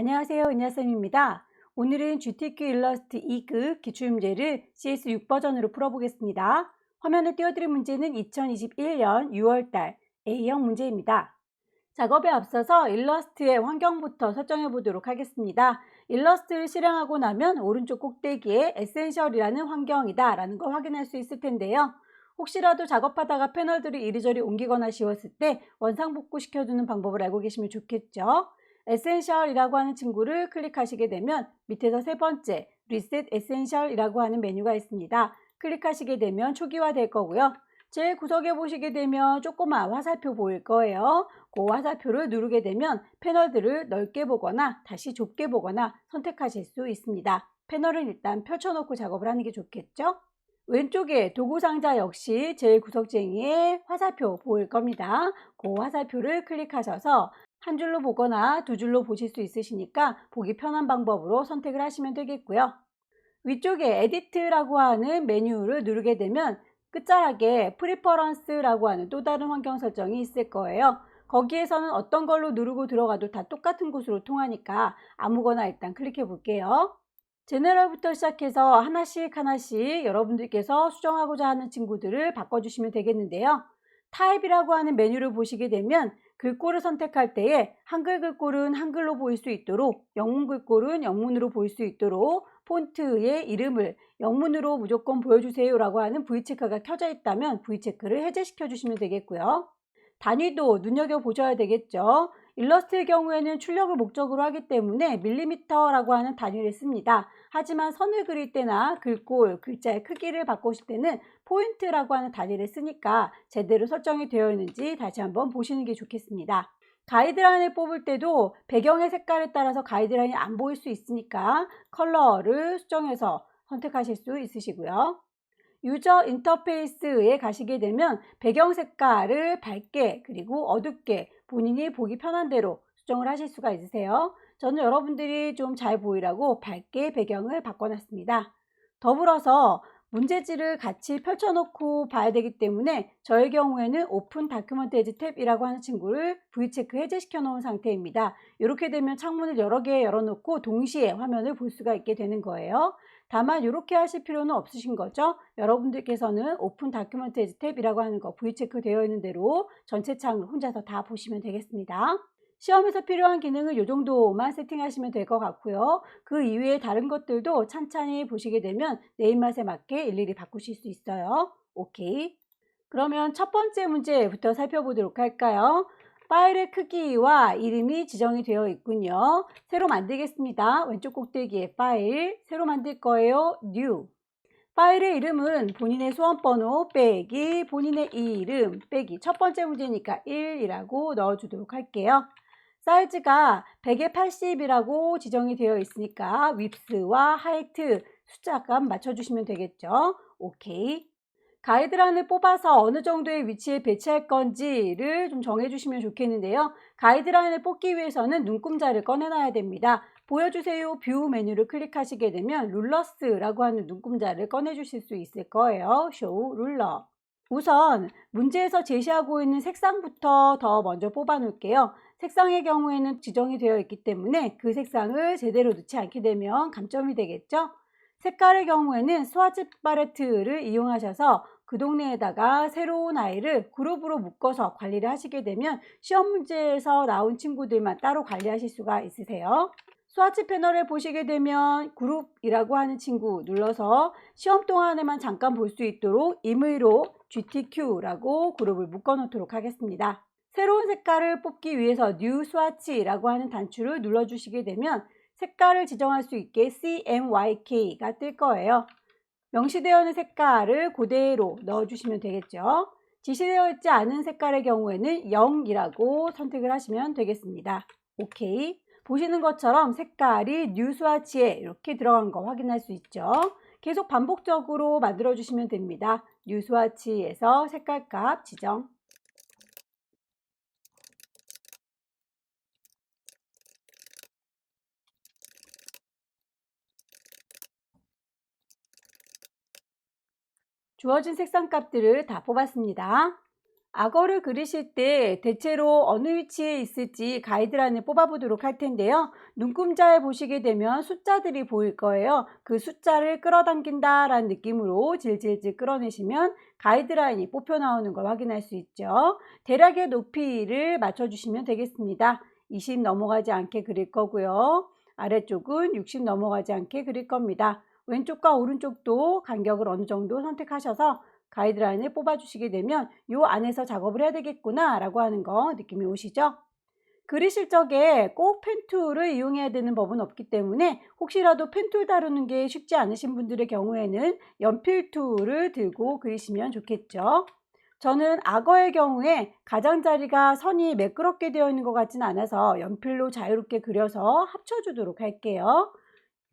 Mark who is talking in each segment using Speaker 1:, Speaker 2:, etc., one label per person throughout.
Speaker 1: 안녕하세요. 은하쌤입니다. 오늘은 GTQ 일러스트 2급 기출문제를 CS6 버전으로 풀어보겠습니다. 화면에 띄워드린 문제는 2021년 6월달 A형 문제입니다. 작업에 앞서서 일러스트의 환경부터 설정해 보도록 하겠습니다. 일러스트를 실행하고 나면 오른쪽 꼭대기에 에센셜이라는 환경이다 라는 걸 확인할 수 있을 텐데요. 혹시라도 작업하다가 패널들을 이리저리 옮기거나 지웠을 때 원상복구 시켜주는 방법을 알고 계시면 좋겠죠. 에센셜이라고 하는 친구를 클릭하시게 되면 밑에서 세 번째 리셋 에센셜이라고 하는 메뉴가 있습니다. 클릭하시게 되면 초기화될 거고요. 제일 구석에 보시게 되면 조그만 화살표 보일 거예요. 그 화살표를 누르게 되면 패널들을 넓게 보거나 다시 좁게 보거나 선택하실 수 있습니다. 패널은 일단 펼쳐놓고 작업을 하는 게 좋겠죠? 왼쪽에 도구 상자 역시 제일 구석쟁이에 화살표 보일 겁니다. 그 화살표를 클릭하셔서 한 줄로 보거나 두 줄로 보실 수 있으시니까 보기 편한 방법으로 선택을 하시면 되겠고요. 위쪽에 에디트라고 하는 메뉴를 누르게 되면 끝자락에 프리퍼런스라고 하는 또 다른 환경 설정이 있을 거예요. 거기에서는 어떤 걸로 누르고 들어가도 다 똑같은 곳으로 통하니까 아무거나 일단 클릭해 볼게요. 제너럴부터 시작해서 하나씩 여러분들께서 수정하고자 하는 친구들을 바꿔주시면 되겠는데요. 타입이라고 하는 메뉴를 보시게 되면 글꼴을 선택할 때에 한글 글꼴은 한글로 보일 수 있도록, 영문 글꼴은 영문으로 보일 수 있도록 폰트의 이름을 영문으로 무조건 보여주세요 라고 하는 V체크가 켜져 있다면 V체크를 해제시켜 주시면 되겠고요. 단위도 눈여겨보셔야 되겠죠. 일러스트의 경우에는 출력을 목적으로 하기 때문에 밀리미터라고 하는 단위를 씁니다. 하지만 선을 그릴 때나 글꼴, 글자의 크기를 바꾸실 때는 포인트라고 하는 단위를 쓰니까 제대로 설정이 되어 있는지 다시 한번 보시는 게 좋겠습니다. 가이드라인을 뽑을 때도 배경의 색깔에 따라서 가이드라인이 안 보일 수 있으니까 컬러를 수정해서 선택하실 수 있으시고요. 유저 인터페이스에 가시게 되면 배경 색깔을 밝게 그리고 어둡게 본인이 보기 편한 대로 수정을 하실 수가 있으세요. 저는 여러분들이 좀 잘 보이라고 밝게 배경을 바꿔놨습니다. 더불어서 문제지를 같이 펼쳐놓고 봐야 되기 때문에 저의 경우에는 오픈 다큐멘테이지 탭이라고 하는 친구를 V체크 해제시켜 놓은 상태입니다. 이렇게 되면 창문을 여러 개 열어놓고 동시에 화면을 볼 수가 있게 되는 거예요. 다만 이렇게 하실 필요는 없으신 거죠. 여러분들께서는 오픈 다큐멘테이지 탭이라고 하는 거 V체크 되어 있는 대로 전체 창을 혼자서 다 보시면 되겠습니다. 시험에서 필요한 기능은 이 정도만 세팅하시면 될 것 같고요. 그 이외에 다른 것들도 찬찬히 보시게 되면 내 입맛에 맞게 일일이 바꾸실 수 있어요. 오케이. 그러면 첫 번째 문제부터 살펴보도록 할까요? 파일의 크기와 이름이 지정이 되어 있군요. 새로 만들겠습니다. 왼쪽 꼭대기에 파일, 새로 만들 거예요. New. 파일의 이름은 본인의 소원번호 빼기 본인의 이름 빼기 첫 번째 문제니까 1이라고 넣어주도록 할게요. 사이즈가 100에 80이라고 지정이 되어 있으니까 윕스와 하이트 숫자값 맞춰주시면 되겠죠. 오케이. 가이드라인을 뽑아서 어느 정도의 위치에 배치할 건지를 좀 정해주시면 좋겠는데요. 가이드라인을 뽑기 위해서는 눈금자를 꺼내놔야 됩니다. 보여주세요 뷰 메뉴를 클릭하시게 되면 룰러스라고 하는 눈금자를 꺼내주실 수 있을 거예요. 쇼 룰러. 우선 문제에서 제시하고 있는 색상부터 더 먼저 뽑아 놓을게요. 색상의 경우에는 지정이 되어 있기 때문에 그 색상을 제대로 넣지 않게 되면 감점이 되겠죠. 색깔의 경우에는 스와치 팔레트를 이용하셔서 그 동네에다가 새로운 아이를 그룹으로 묶어서 관리를 하시게 되면 시험 문제에서 나온 친구들만 따로 관리하실 수가 있으세요. 스와치 패널에 보시게 되면 그룹이라고 하는 친구 눌러서 시험 동안에만 잠깐 볼 수 있도록 임의로 GTQ라고 그룹을 묶어 놓도록 하겠습니다. 새로운 색깔을 뽑기 위해서 New Swatch라고 하는 단추를 눌러주시게 되면 색깔을 지정할 수 있게 CMYK가 뜰 거예요. 명시되어 있는 색깔을 그대로 넣어주시면 되겠죠. 지시되어 있지 않은 색깔의 경우에는 0이라고 선택을 하시면 되겠습니다. 오케이. 보시는 것처럼 색깔이 뉴 스와치에 이렇게 들어간 거 확인할 수 있죠. 계속 반복적으로 만들어 주시면 됩니다. 뉴 스와치에서 색깔값 지정. 주어진 색상 값들을 다 뽑았습니다. 악어를 그리실 때 대체로 어느 위치에 있을지 가이드라인을 뽑아보도록 할 텐데요. 눈금자에 보시게 되면 숫자들이 보일 거예요. 그 숫자를 끌어당긴다 라는 느낌으로 질질질 끌어내시면 가이드라인이 뽑혀 나오는 걸 확인할 수 있죠. 대략의 높이를 맞춰주시면 되겠습니다. 20 넘어가지 않게 그릴 거고요. 아래쪽은 60 넘어가지 않게 그릴 겁니다. 왼쪽과 오른쪽도 간격을 어느 정도 선택하셔서 가이드라인을 뽑아주시게 되면 요 안에서 작업을 해야 되겠구나 라고 하는 거 느낌이 오시죠? 그리실 적에 꼭 펜툴을 이용해야 되는 법은 없기 때문에 혹시라도 펜툴 다루는 게 쉽지 않으신 분들의 경우에는 연필 툴을 들고 그리시면 좋겠죠. 저는 악어의 경우에 가장자리가 선이 매끄럽게 되어 있는 것 같지는 않아서 연필로 자유롭게 그려서 합쳐주도록 할게요.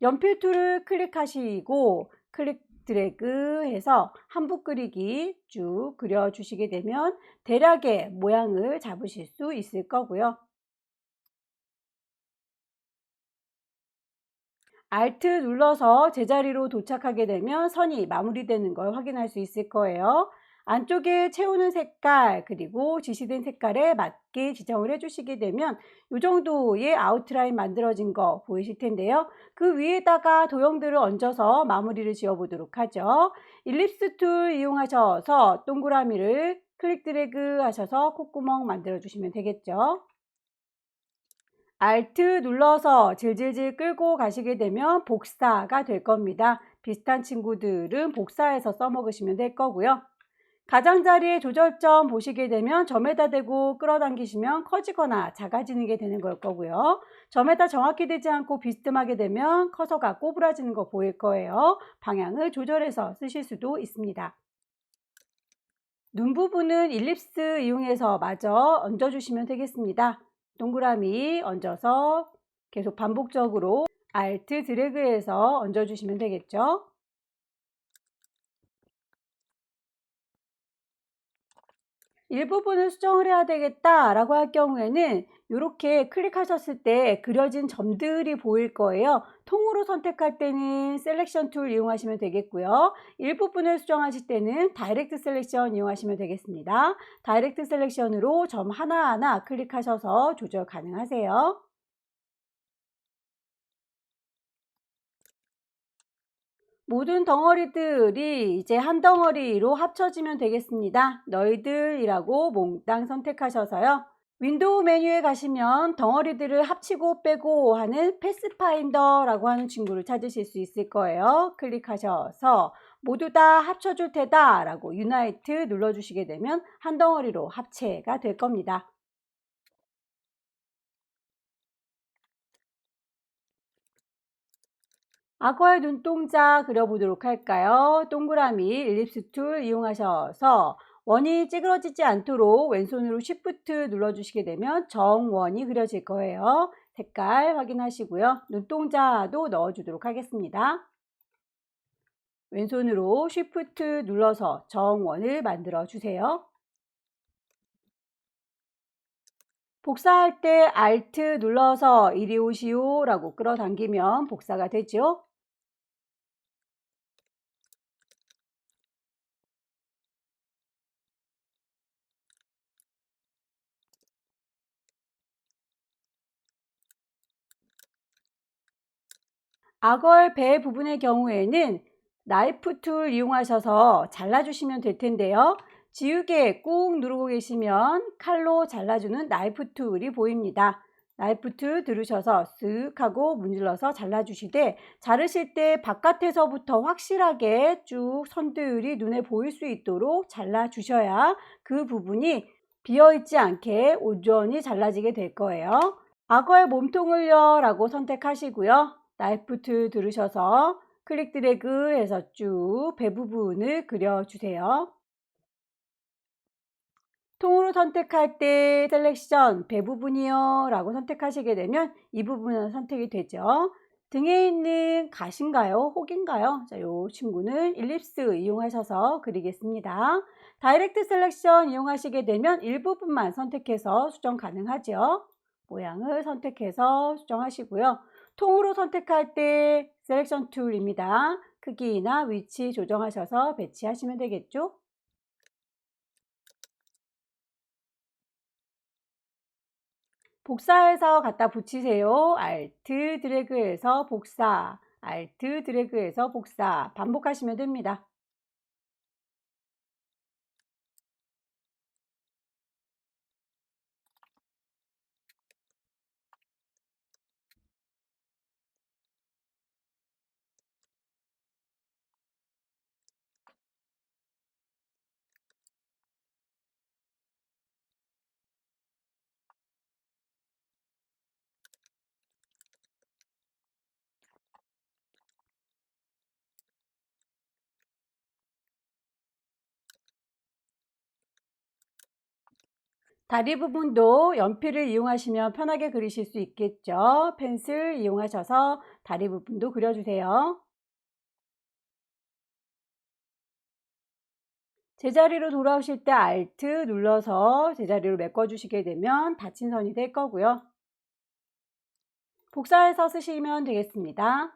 Speaker 1: 연필 툴을 클릭하시고 클릭 드래그 해서 한붓 그리기 쭉 그려주시게 되면 대략의 모양을 잡으실 수 있을 거고요. Alt 눌러서 제자리로 도착하게 되면 선이 마무리되는 걸 확인할 수 있을 거예요. 안쪽에 채우는 색깔 그리고 지시된 색깔에 맞게 지정을 해주시게 되면 이 정도의 아웃라인 만들어진 거 보이실 텐데요. 그 위에다가 도형들을 얹어서 마무리를 지어 보도록 하죠. 일립스 툴 이용하셔서 동그라미를 클릭 드래그 하셔서 콧구멍 만들어 주시면 되겠죠. Alt 눌러서 질질질 끌고 가시게 되면 복사가 될 겁니다. 비슷한 친구들은 복사해서 써먹으시면 될 거고요. 가장자리의 조절점 보시게 되면 점에다 대고 끌어당기시면 커지거나 작아지는 게 되는 걸 거고요. 점에다 정확히 되지 않고 비스듬하게 되면 커서가 꼬부라지는 거 보일 거예요. 방향을 조절해서 쓰실 수도 있습니다. 눈 부분은 일립스 이용해서 마저 얹어주시면 되겠습니다. 동그라미 얹어서 계속 반복적으로 Alt 드래그해서 얹어주시면 되겠죠. 일부분을 수정을 해야 되겠다라고 할 경우에는 이렇게 클릭하셨을 때 그려진 점들이 보일 거예요. 통으로 선택할 때는 셀렉션 툴 이용하시면 되겠고요. 일부분을 수정하실 때는 다이렉트 셀렉션 이용하시면 되겠습니다. 다이렉트 셀렉션으로 점 하나하나 클릭하셔서 조절 가능하세요. 모든 덩어리들이 이제 한 덩어리로 합쳐지면 되겠습니다. 너희들이라고 몽땅 선택하셔서요. 윈도우 메뉴에 가시면 덩어리들을 합치고 빼고 하는 패스파인더라고 하는 친구를 찾으실 수 있을 거예요. 클릭하셔서 모두 다 합쳐줄 테다 라고 유나이트 눌러주시게 되면 한 덩어리로 합체가 될 겁니다. 악어의 눈동자 그려보도록 할까요? 동그라미 일립스 툴 이용하셔서 원이 찌그러지지 않도록 왼손으로 Shift 눌러주시게 되면 정원이 그려질 거예요. 색깔 확인하시고요. 눈동자도 넣어주도록 하겠습니다. 왼손으로 Shift 눌러서 정원을 만들어 주세요. 복사할 때 Alt 눌러서 이리 오시오 라고 끌어당기면 복사가 되죠. 악어의 배 부분의 경우에는 나이프 툴 이용하셔서 잘라주시면 될 텐데요. 지우개 꾹 누르고 계시면 칼로 잘라주는 나이프 툴이 보입니다. 나이프 툴 들으셔서 쓱 하고 문질러서 잘라주시되 자르실 때 바깥에서부터 확실하게 쭉 선들이 눈에 보일 수 있도록 잘라주셔야 그 부분이 비어있지 않게 온전히 잘라지게 될 거예요. 악어의 몸통을요 라고 선택하시고요. 나이프 툴 들으셔서 클릭 드래그 해서 쭉 배 부분을 그려주세요. 통으로 선택할 때 셀렉션 배 부분이요 라고 선택하시게 되면 이 부분은 선택이 되죠. 등에 있는 가시인가요? 혹인가요? 자, 요 친구는 일립스 이용하셔서 그리겠습니다. 다이렉트 셀렉션 이용하시게 되면 일부분만 선택해서 수정 가능하죠. 모양을 선택해서 수정하시고요. 통으로 선택할 때 셀렉션 툴입니다. 크기나 위치 조정하셔서 배치하시면 되겠죠. 복사해서 갖다 붙이세요. Alt 드래그해서 복사, Alt 드래그해서 복사 반복하시면 됩니다. 다리 부분도 연필을 이용하시면 편하게 그리실 수 있겠죠. 펜슬 이용하셔서 다리 부분도 그려주세요. 제자리로 돌아오실 때 Alt 눌러서 제자리로 메꿔주시게 되면 닫힌 선이 될 거고요. 복사해서 쓰시면 되겠습니다.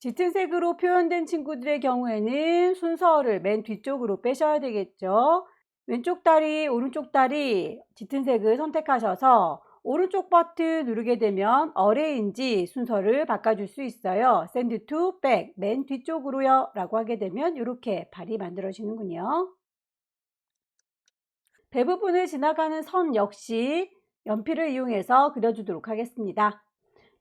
Speaker 1: 짙은 색으로 표현된 친구들의 경우에는 순서를 맨 뒤쪽으로 빼셔야 되겠죠. 왼쪽 다리, 오른쪽 다리 짙은 색을 선택하셔서 오른쪽 버튼 누르게 되면 어레인지 순서를 바꿔줄 수 있어요. Send to back, 맨 뒤쪽으로요 라고 하게 되면 이렇게 발이 만들어지는군요. 배 부분을 지나가는 선 역시 연필을 이용해서 그려주도록 하겠습니다.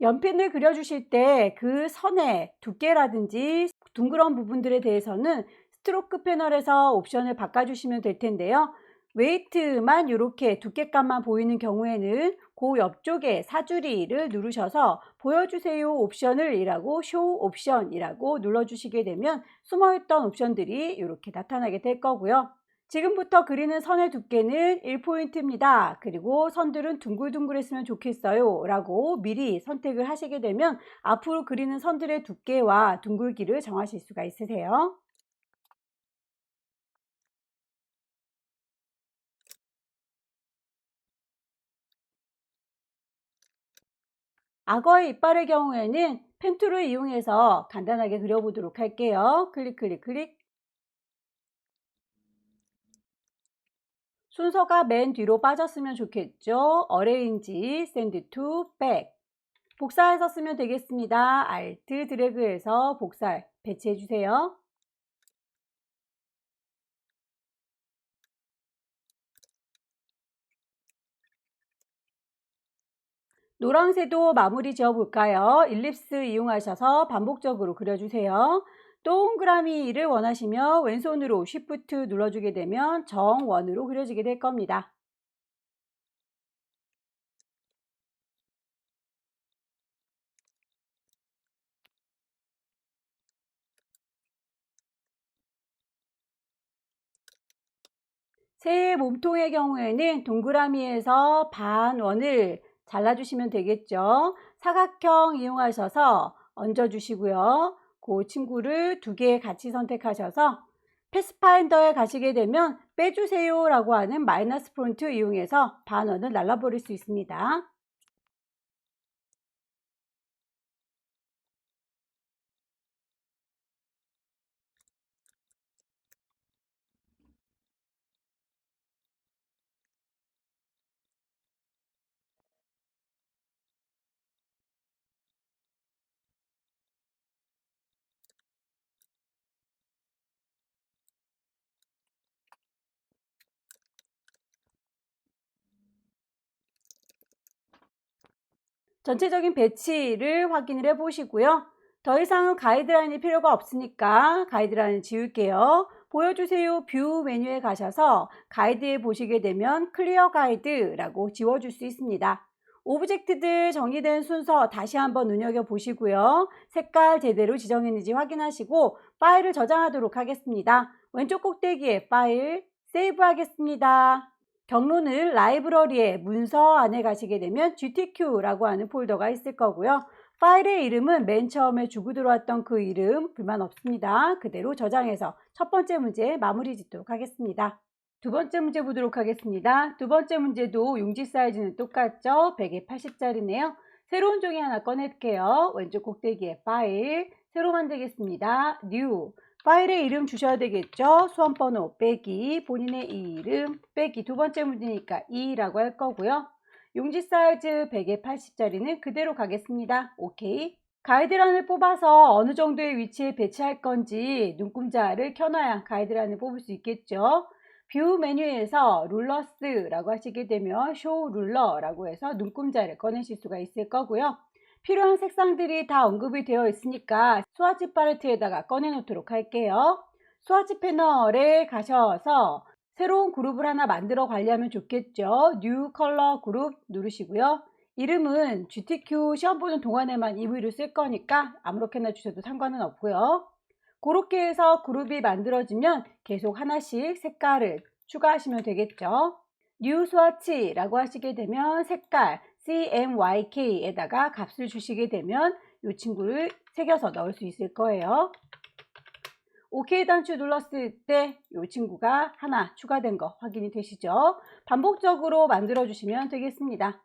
Speaker 1: 연필을 그려주실 때 그 선의 두께라든지 둥그런 부분들에 대해서는 스트로크 패널에서 옵션을 바꿔주시면 될 텐데요. 웨이트만 이렇게 두께감만 보이는 경우에는 그 옆쪽에 사주리를 누르셔서 보여주세요 옵션을 이라고 쇼 옵션이라고 눌러주시게 되면 숨어있던 옵션들이 이렇게 나타나게 될 거고요. 지금부터 그리는 선의 두께는 1포인트입니다. 그리고 선들은 둥글둥글했으면 좋겠어요 라고 미리 선택을 하시게 되면 앞으로 그리는 선들의 두께와 둥글기를 정하실 수가 있으세요. 악어의 이빨의 경우에는 펜툴을 이용해서 간단하게 그려보도록 할게요. 클릭 클릭 클릭. 순서가 맨 뒤로 빠졌으면 좋겠죠. 어레인지, send to back. 복사해서 쓰면 되겠습니다. Alt 드래그해서 복사 배치해 주세요. 노란색도 마무리 지어 볼까요? 일립스 이용하셔서 반복적으로 그려주세요. 동그라미를 원하시면 왼손으로 Shift 눌러주게 되면 정원으로 그려지게 될 겁니다. 새의 몸통의 경우에는 동그라미에서 반원을 잘라주시면 되겠죠. 사각형 이용하셔서 얹어주시고요. 그 친구를 두 개 같이 선택하셔서 패스파인더에 가시게 되면 빼주세요 라고 하는 마이너스 폰트 이용해서 반원을 날라버릴 수 있습니다. 전체적인 배치를 확인을 해 보시고요. 더 이상 가이드라인이 필요가 없으니까 가이드라인 지울게요. 보여주세요 뷰 메뉴에 가셔서 가이드에 보시게 되면 클리어 가이드라고 지워줄 수 있습니다. 오브젝트들 정리된 순서 다시 한번 눈여겨보시고요. 색깔 제대로 지정했는지 확인하시고 파일을 저장하도록 하겠습니다. 왼쪽 꼭대기에 파일 세이브 하겠습니다. 경로는 라이브러리의 문서 안에 가시게 되면 GTQ라고 하는 폴더가 있을 거고요. 파일의 이름은 맨 처음에 주고 들어왔던 그 이름 불만 없습니다. 그대로 저장해서 첫 번째 문제 마무리 짓도록 하겠습니다. 두 번째 문제 보도록 하겠습니다. 두 번째 문제도 용지 사이즈는 똑같죠? 100에 80짜리네요. 새로운 종이 하나 꺼낼게요. 왼쪽 꼭대기에 파일, 새로 만들겠습니다. New. 파일에 이름 주셔야 되겠죠. 수험번호 빼기 본인의 이름 빼기 두 번째 문제니까 2라고 할 거고요. 용지 사이즈 100에 80짜리는 그대로 가겠습니다. 오케이. 가이드란을 뽑아서 어느 정도의 위치에 배치할 건지 눈금자를 켜놔야 가이드란을 뽑을 수 있겠죠. 뷰 메뉴에서 룰러스라고 하시게 되면 쇼 룰러라고 해서 눈금자를 꺼내실 수가 있을 거고요. 필요한 색상들이 다 언급이 되어 있으니까 스와치 팔레트에다가 꺼내 놓도록 할게요. 스와치 패널에 가셔서 새로운 그룹을 하나 만들어 관리하면 좋겠죠. 뉴 컬러 그룹 누르시고요. 이름은 GTQ 시험 보는 동안에만 이름을 쓸 거니까 아무렇게나 주셔도 상관은 없고요. 그렇게 해서 그룹이 만들어지면 계속 하나씩 색깔을 추가하시면 되겠죠. 뉴 스와치라고 하시게 되면 색깔 CMYK에다가 값을 주시게 되면 이 친구를 새겨서 넣을 수 있을 거예요. OK 단추 눌렀을 때 이 친구가 하나 추가된 거 확인이 되시죠? 반복적으로 만들어 주시면 되겠습니다.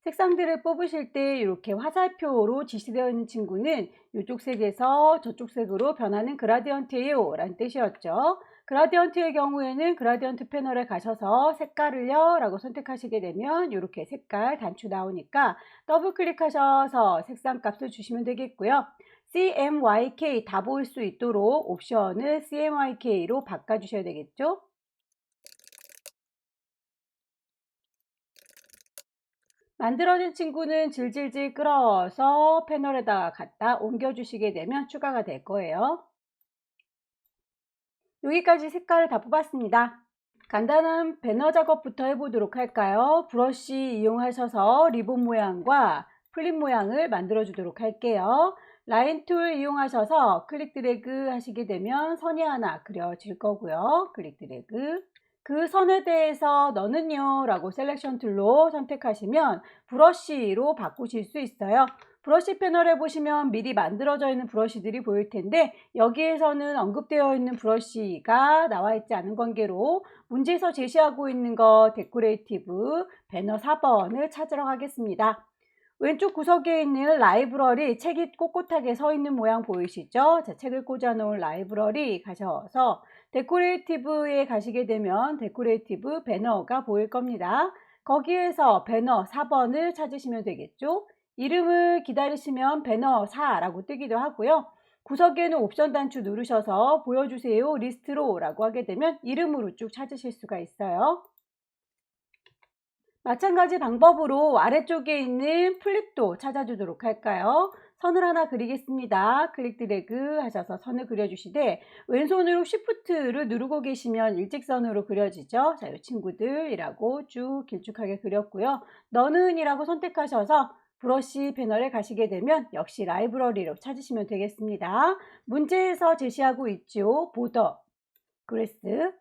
Speaker 1: 색상들을 뽑으실 때 이렇게 화살표로 지시되어 있는 친구는 이쪽 색에서 저쪽 색으로 변하는 그라디언트예요 라는 뜻이었죠. 그라디언트의 경우에는 그라디언트 패널에 가셔서 색깔을요 라고 선택하시게 되면 이렇게 색깔 단추 나오니까 더블 클릭하셔서 색상 값을 주시면 되겠고요. CMYK 다 보일 수 있도록 옵션을 CMYK로 바꿔 주셔야 되겠죠. 만들어진 친구는 질질질 끌어서 패널에다가 갖다 옮겨 주시게 되면 추가가 될 거예요. 여기까지 색깔을 다 뽑았습니다. 간단한 배너 작업부터 해보도록 할까요? 브러쉬 이용하셔서 리본 모양과 플립 모양을 만들어 주도록 할게요. 라인 툴 이용하셔서 클릭 드래그 하시게 되면 선이 하나 그려질 거고요. 클릭 드래그. 그 선에 대해서 너는요 라고 셀렉션 툴로 선택하시면 브러쉬로 바꾸실 수 있어요. 브러쉬 패널에 보시면 미리 만들어져 있는 브러쉬들이 보일 텐데 여기에서는 언급되어 있는 브러쉬가 나와 있지 않은 관계로 문제에서 제시하고 있는 거 데코레이티브 배너 4번을 찾으러 가겠습니다. 왼쪽 구석에 있는 라이브러리 책이 꼿꼿하게 서 있는 모양 보이시죠? 자, 책을 꽂아 놓은 라이브러리 가셔서 데코레이티브에 가시게 되면 데코레이티브 배너가 보일 겁니다. 거기에서 배너 4번을 찾으시면 되겠죠? 이름을 기다리시면 배너 4라고 뜨기도 하고요. 구석에는 옵션 단추 누르셔서 보여주세요 리스트로 라고 하게 되면 이름으로 쭉 찾으실 수가 있어요. 마찬가지 방법으로 아래쪽에 있는 플립도 찾아주도록 할까요? 선을 하나 그리겠습니다. 클릭 드래그 하셔서 선을 그려주시되 왼손으로 쉬프트를 누르고 계시면 일직선으로 그려지죠. 자, 이 친구들이라고 쭉 길쭉하게 그렸고요. 너는 이라고 선택하셔서 브러쉬 패널에 가시게 되면 역시 라이브러리로 찾으시면 되겠습니다. 문제에서 제시하고 있죠. 보더, 그레스,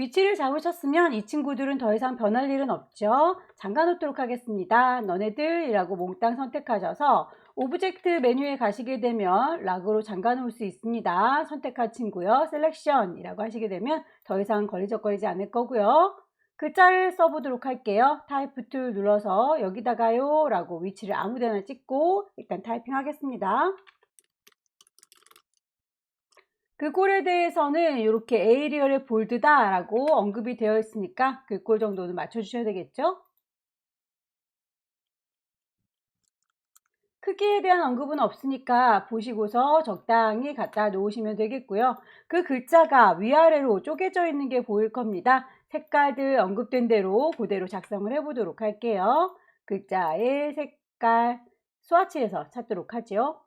Speaker 1: 위치를 잡으셨으면 이 친구들은 더 이상 변할 일은 없죠. 잠가 놓도록 하겠습니다. 너네들이라고 몽땅 선택하셔서 오브젝트 메뉴에 가시게 되면 락으로 잠가 놓을 수 있습니다. 선택한 친구요. 셀렉션이라고 하시게 되면 더 이상 걸리적거리지 않을 거고요. 글자를 써보도록 할게요. 타이프 툴 눌러서 여기다가요 라고 위치를 아무데나 찍고 일단 타이핑 하겠습니다. 그 꼴에 대해서는 이렇게 에이리얼의 볼드다 라고 언급이 되어 있으니까 그 꼴 정도는 맞춰주셔야 되겠죠. 크기에 대한 언급은 없으니까 보시고서 적당히 갖다 놓으시면 되겠고요. 그 글자가 위아래로 쪼개져 있는 게 보일 겁니다. 색깔들 언급된 대로 그대로 작성을 해보도록 할게요. 글자의 색깔 스와치에서 찾도록 하죠.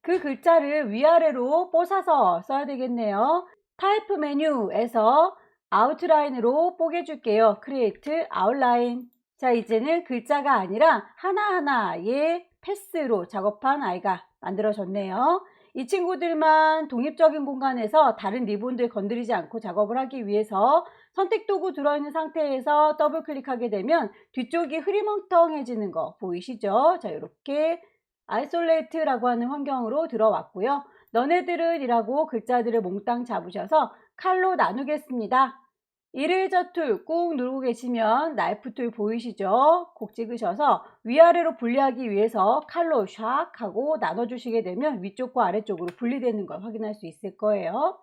Speaker 1: 그 글자를 위아래로 뻗어서 써야 되겠네요. 타이프 메뉴에서 아웃라인으로 뽀개줄게요. Create outline. 자, 이제는 글자가 아니라 하나하나의 패스로 작업한 아이가 만들어졌네요. 이 친구들만 독립적인 공간에서 다른 리본들 건드리지 않고 작업을 하기 위해서 선택 도구 들어있는 상태에서 더블 클릭하게 되면 뒤쪽이 흐리멍텅해지는 거 보이시죠? 자, 이렇게 아이솔레이트라고 하는 환경으로 들어왔고요. 너네들은 이라고 글자들을 몽땅 잡으셔서 칼로 나누겠습니다. 이레이저 툴 꾹 누르고 계시면 나이프 툴 보이시죠? 콕 찍으셔서 위아래로 분리하기 위해서 칼로 샥 하고 나눠주시게 되면 위쪽과 아래쪽으로 분리되는 걸 확인할 수 있을 거예요.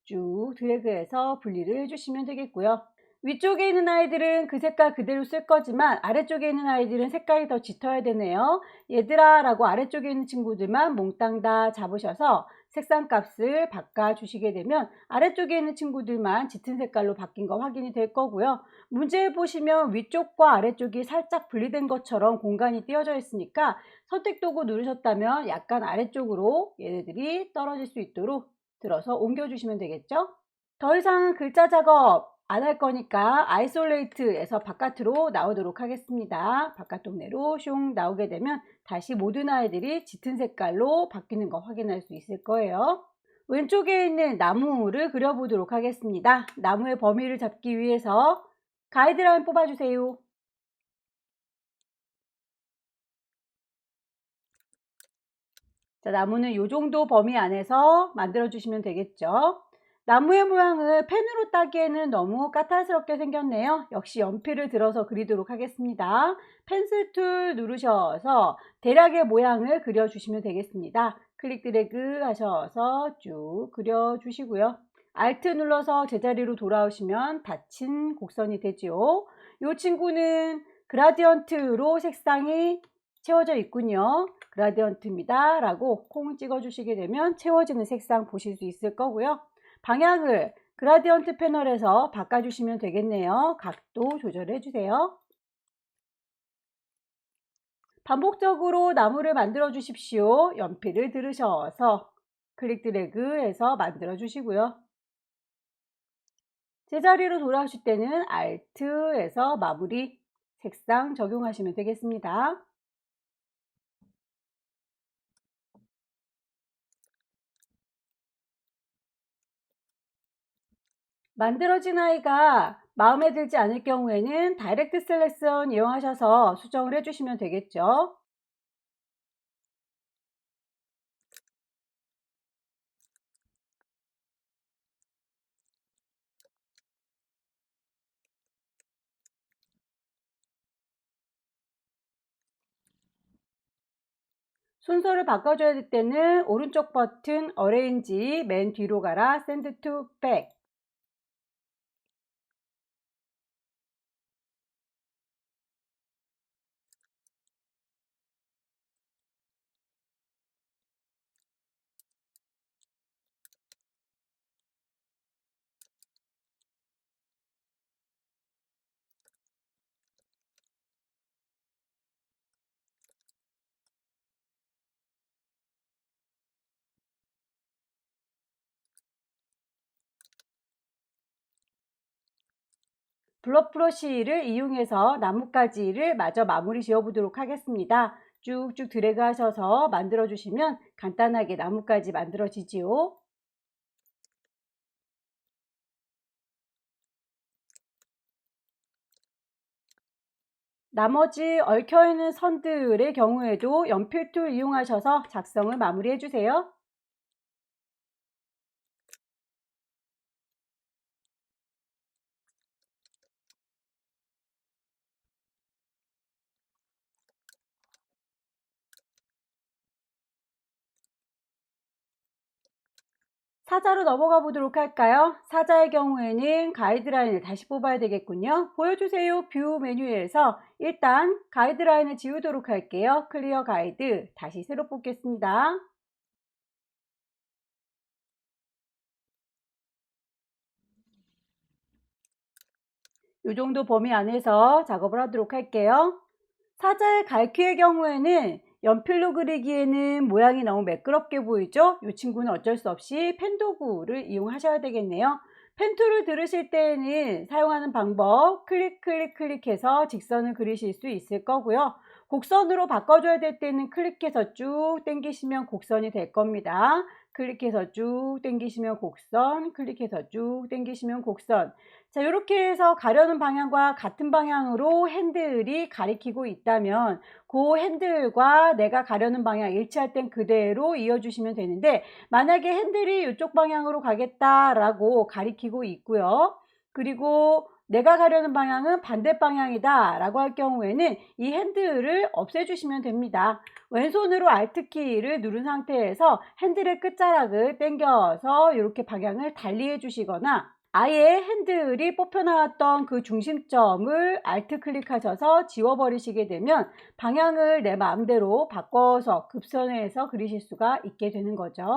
Speaker 1: 쭉 드래그해서 분리를 해주시면 되겠고요. 위쪽에 있는 아이들은 그 색깔 그대로 쓸 거지만 아래쪽에 있는 아이들은 색깔이 더 짙어야 되네요. 얘들아 라고 아래쪽에 있는 친구들만 몽땅 다 잡으셔서 색상 값을 바꿔주시게 되면 아래쪽에 있는 친구들만 짙은 색깔로 바뀐 거 확인이 될 거고요. 문제에 보시면 위쪽과 아래쪽이 살짝 분리된 것처럼 공간이 띄어져 있으니까 선택 도구 누르셨다면 약간 아래쪽으로 얘네들이 떨어질 수 있도록 들어서 옮겨주시면 되겠죠. 더 이상 글자 작업 안 할 거니까 아이솔레이트에서 바깥으로 나오도록 하겠습니다. 바깥 동네로 슝 나오게 되면 다시 모든 아이들이 짙은 색깔로 바뀌는 거 확인할 수 있을 거예요. 왼쪽에 있는 나무를 그려보도록 하겠습니다. 나무의 범위를 잡기 위해서 가이드라인 뽑아주세요. 자, 나무는 이 정도 범위 안에서 만들어 주시면 되겠죠. 나무의 모양을 펜으로 따기에는 너무 까탈스럽게 생겼네요. 역시 연필을 들어서 그리도록 하겠습니다. 펜슬 툴 누르셔서 대략의 모양을 그려주시면 되겠습니다. 클릭 드래그 하셔서 쭉 그려주시고요. Alt 눌러서 제자리로 돌아오시면 닫힌 곡선이 되죠. 이 친구는 그라디언트로 색상이 채워져 있군요. 그라디언트입니다 라고 콩 찍어 주시게 되면 채워지는 색상 보실 수 있을 거고요. 방향을 그라디언트 패널에서 바꿔주시면 되겠네요. 각도 조절해 주세요. 반복적으로 나무를 만들어 주십시오. 연필을 들으셔서 클릭 드래그 해서 만들어 주시고요. 제자리로 돌아오실 때는 Alt에서 마무리 색상 적용하시면 되겠습니다. 만들어진 아이가 마음에 들지 않을 경우에는 다이렉트 셀렉션 이용하셔서 수정을 해주시면 되겠죠. 순서를 바꿔줘야 될 때는 오른쪽 버튼 어레인지 맨 뒤로 가라 샌드 투 백. 블럭 브러쉬를 이용해서 나뭇가지를 마저 마무리 지어 보도록 하겠습니다. 쭉쭉 드래그 하셔서 만들어 주시면 간단하게 나뭇가지 만들어지지요. 나머지 얽혀있는 선들의 경우에도 연필 툴 이용하셔서 작성을 마무리해 주세요. 사자로 넘어가 보도록 할까요? 사자의 경우에는 가이드라인을 다시 뽑아야 되겠군요. 보여주세요 뷰 메뉴에서 일단 가이드라인을 지우도록 할게요. 클리어 가이드 다시 새로 뽑겠습니다. 이 정도 범위 안에서 작업을 하도록 할게요. 사자의 갈퀴의 경우에는 연필로 그리기에는 모양이 너무 매끄럽게 보이죠? 이 친구는 어쩔 수 없이 펜도구를 이용하셔야 되겠네요. 펜툴을 들으실 때에는 사용하는 방법 클릭해서 직선을 그리실 수 있을 거고요. 곡선으로 바꿔줘야 될 때는 클릭해서 쭉 당기시면 곡선이 될 겁니다. 클릭해서 쭉 당기시면 곡선, 클릭해서 쭉 당기시면 곡선. 자, 이렇게 해서 가려는 방향과 같은 방향으로 핸들이 가리키고 있다면 그 핸들과 내가 가려는 방향 일치할 땐 그대로 이어주시면 되는데, 만약에 핸들이 이쪽 방향으로 가겠다라고 가리키고 있고요. 그리고 내가 가려는 방향은 반대 방향이다 라고 할 경우에는 이 핸들을 없애주시면 됩니다. 왼손으로 Alt키를 누른 상태에서 핸들의 끝자락을 당겨서 이렇게 방향을 달리해 주시거나, 아예 핸들이 뽑혀 나왔던 그 중심점을 Alt 클릭하셔서 지워버리시게 되면 방향을 내 마음대로 바꿔서 급선회해서 그리실 수가 있게 되는 거죠.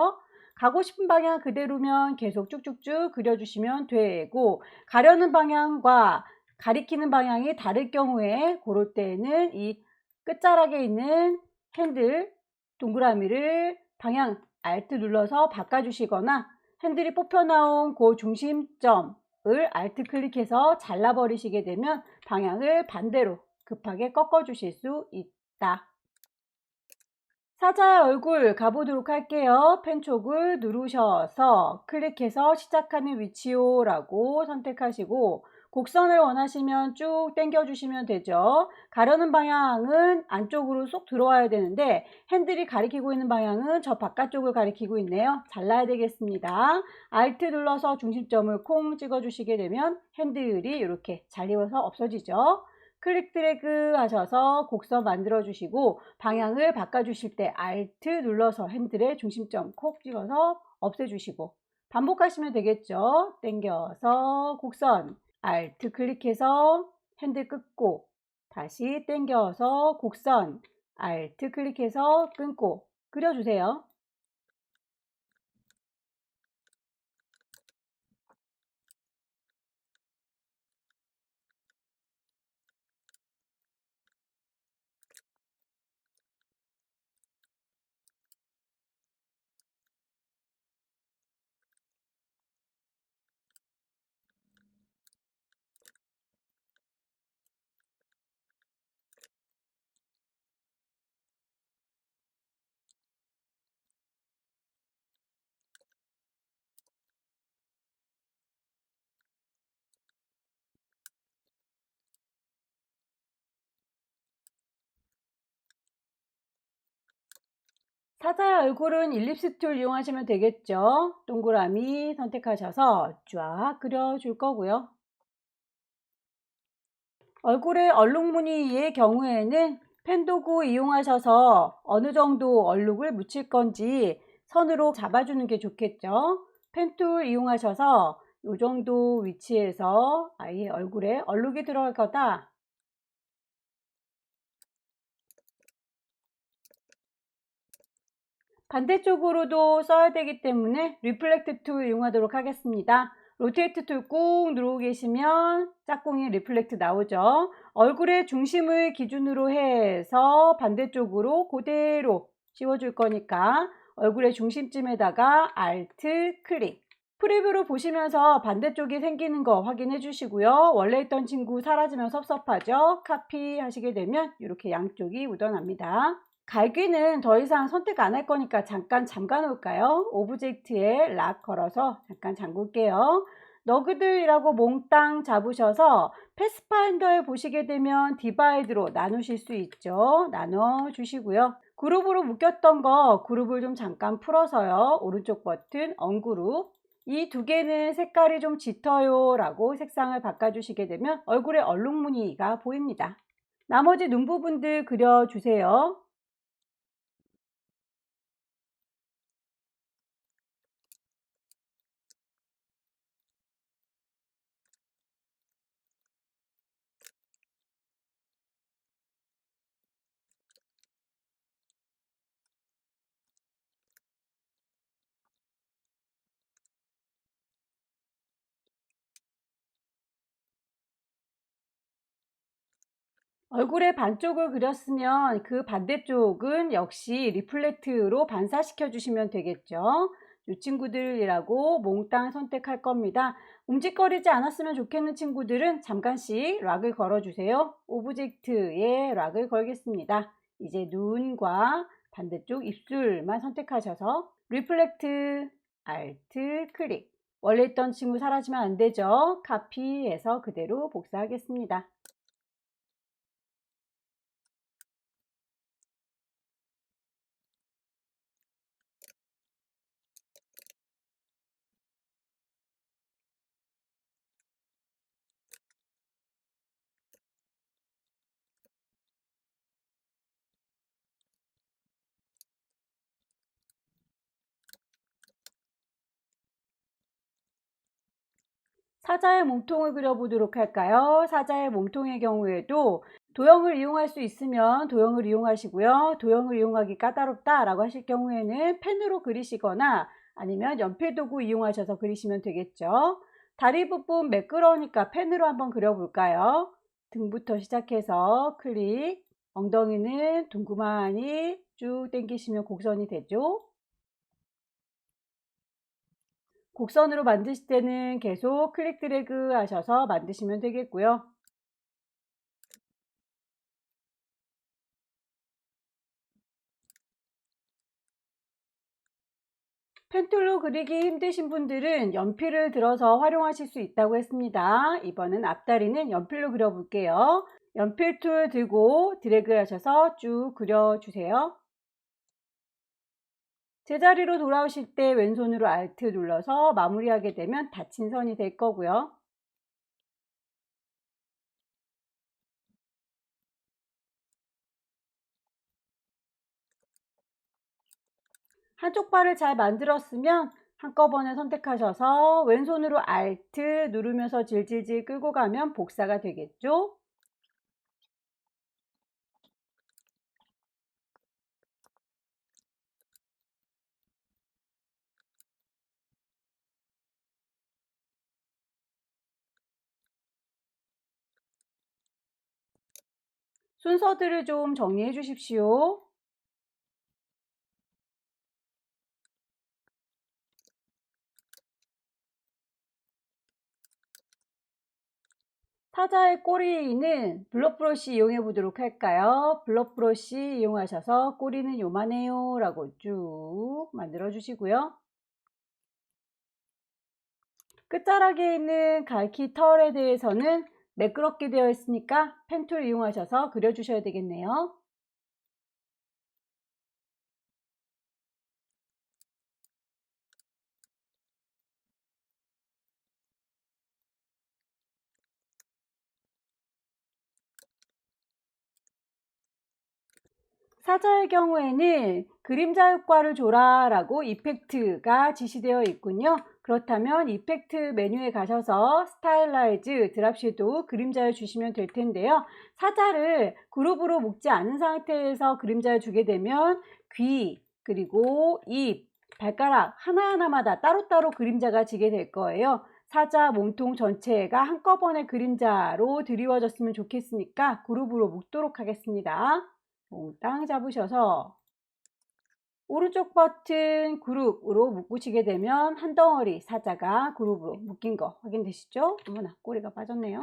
Speaker 1: 가고 싶은 방향 그대로면 계속 쭉쭉쭉 그려주시면 되고, 가려는 방향과 가리키는 방향이 다를 경우에 그럴 때는 이 끝자락에 있는 핸들 동그라미를 방향 Alt 눌러서 바꿔주시거나, 핸들이 뽑혀 나온 그 중심점을 Alt 클릭해서 잘라버리시게 되면 방향을 반대로 급하게 꺾어 주실 수 있다. 사자의 얼굴 가보도록 할게요. 펜촉을 누르셔서 클릭해서 시작하는 위치요 라고 선택하시고, 곡선을 원하시면 쭉 당겨 주시면 되죠. 가려는 방향은 안쪽으로 쏙 들어와야 되는데 핸들이 가리키고 있는 방향은 저 바깥쪽을 가리키고 있네요. 잘라야 되겠습니다. Alt 눌러서 중심점을 콩 찍어 주시게 되면 핸들이 이렇게 잘리워서 없어지죠. 클릭 드래그 하셔서 곡선 만들어 주시고, 방향을 바꿔 주실 때 Alt 눌러서 핸들의 중심점 콕 찍어서 없애 주시고 반복하시면 되겠죠. 당겨서 곡선 Alt 클릭해서 핸들 끊고, 다시 당겨서 곡선 Alt 클릭해서 끊고 그려주세요. 사자의 얼굴은 일립스 툴 이용하시면 되겠죠. 동그라미 선택하셔서 쫙 그려줄 거고요. 얼굴에 얼룩무늬의 경우에는 펜도구 이용하셔서 어느 정도 얼룩을 묻힐 건지 선으로 잡아주는 게 좋겠죠. 펜툴 이용하셔서 이 정도 위치에서 아예 얼굴에 얼룩이 들어갈 거다. 반대쪽으로도 써야 되기 때문에 리플렉트 툴 이용하도록 하겠습니다. 로테이트 툴 꾹 누르고 계시면 짝꿍이 리플렉트 나오죠. 얼굴의 중심을 기준으로 해서 반대쪽으로 그대로 씌워줄 거니까 얼굴의 중심쯤에다가 Alt 클릭. 프리뷰로 보시면서 반대쪽이 생기는 거 확인해 주시고요. 원래 있던 친구 사라지면 섭섭하죠. 카피 하시게 되면 이렇게 양쪽이 묻어납니다. 갈기는 더 이상 선택 안 할 거니까 잠깐 잠가 놓을까요? 오브젝트에 락 걸어서 잠깐 잠글게요. 너그들이라고 몽땅 잡으셔서 패스파인더에 보시게 되면 디바이드로 나누실 수 있죠. 나눠 주시고요. 그룹으로 묶였던 거 그룹을 좀 잠깐 풀어서요. 오른쪽 버튼 언그룹. 이 두 개는 색깔이 좀 짙어요 라고 색상을 바꿔주시게 되면 얼굴에 얼룩무늬가 보입니다. 나머지 눈 부분들 그려주세요. 얼굴의 반쪽을 그렸으면 그 반대쪽은 역시 리플렉트로 반사시켜 주시면 되겠죠. 이 친구들이라고 몽땅 선택할 겁니다. 움직거리지 않았으면 좋겠는 친구들은 잠깐씩 락을 걸어주세요. 오브젝트에 락을 걸겠습니다. 이제 눈과 반대쪽 입술만 선택하셔서 리플렉트, 알트, 클릭. 원래 있던 친구 사라지면 안 되죠. 카피해서 그대로 복사하겠습니다. 사자의 몸통을 그려보도록 할까요? 사자의 몸통의 경우에도 도형을 이용할 수 있으면 도형을 이용하시고요. 도형을 이용하기 까다롭다라고 하실 경우에는 펜으로 그리시거나 아니면 연필 도구 이용하셔서 그리시면 되겠죠. 다리 부분 매끄러우니까 펜으로 한번 그려볼까요? 등부터 시작해서 클릭, 엉덩이는 둥그마니 쭉 당기시면 곡선이 되죠. 곡선으로 만드실 때는 계속 클릭 드래그 하셔서 만드시면 되겠고요. 펜툴로 그리기 힘드신 분들은 연필을 들어서 활용하실 수 있다고 했습니다. 이번엔 앞다리는 연필로 그려볼게요. 연필 툴 들고 드래그 하셔서 쭉 그려주세요. 제자리로 돌아오실 때 왼손으로 Alt 눌러서 마무리하게 되면 닫힌 선이 될 거고요. 한쪽 발을 잘 만들었으면 한꺼번에 선택하셔서 왼손으로 Alt 누르면서 질질질 끌고 가면 복사가 되겠죠. 순서들을 좀 정리해 주십시오. 타자의 꼬리는 블럭 브러쉬 이용해 보도록 할까요? 블럭 브러쉬 이용하셔서 꼬리는 요만해요 라고 쭉 만들어 주시고요. 끝자락에 있는 갈퀴 털에 대해서는 매끄럽게 되어 있으니까 펜툴 이용하셔서 그려 주셔야 되겠네요. 사자의 경우에는 그림자 효과를 줘라 라고 이펙트가 지시되어 있군요. 그렇다면 이펙트 메뉴에 가셔서 스타일라이즈 드랍 섀도우 그림자를 주시면 될 텐데요. 사자를 그룹으로 묶지 않은 상태에서 그림자를 주게 되면 귀, 그리고 입, 발가락 하나하나마다 따로따로 그림자가 지게 될 거예요. 사자 몸통 전체가 한꺼번에 그림자로 드리워졌으면 좋겠으니까 그룹으로 묶도록 하겠습니다. 몽땅 잡으셔서 오른쪽 버튼 그룹으로 묶으시게 되면 한 덩어리 사자가 그룹으로 묶인 거 확인되시죠? 어머나 꼬리가 빠졌네요.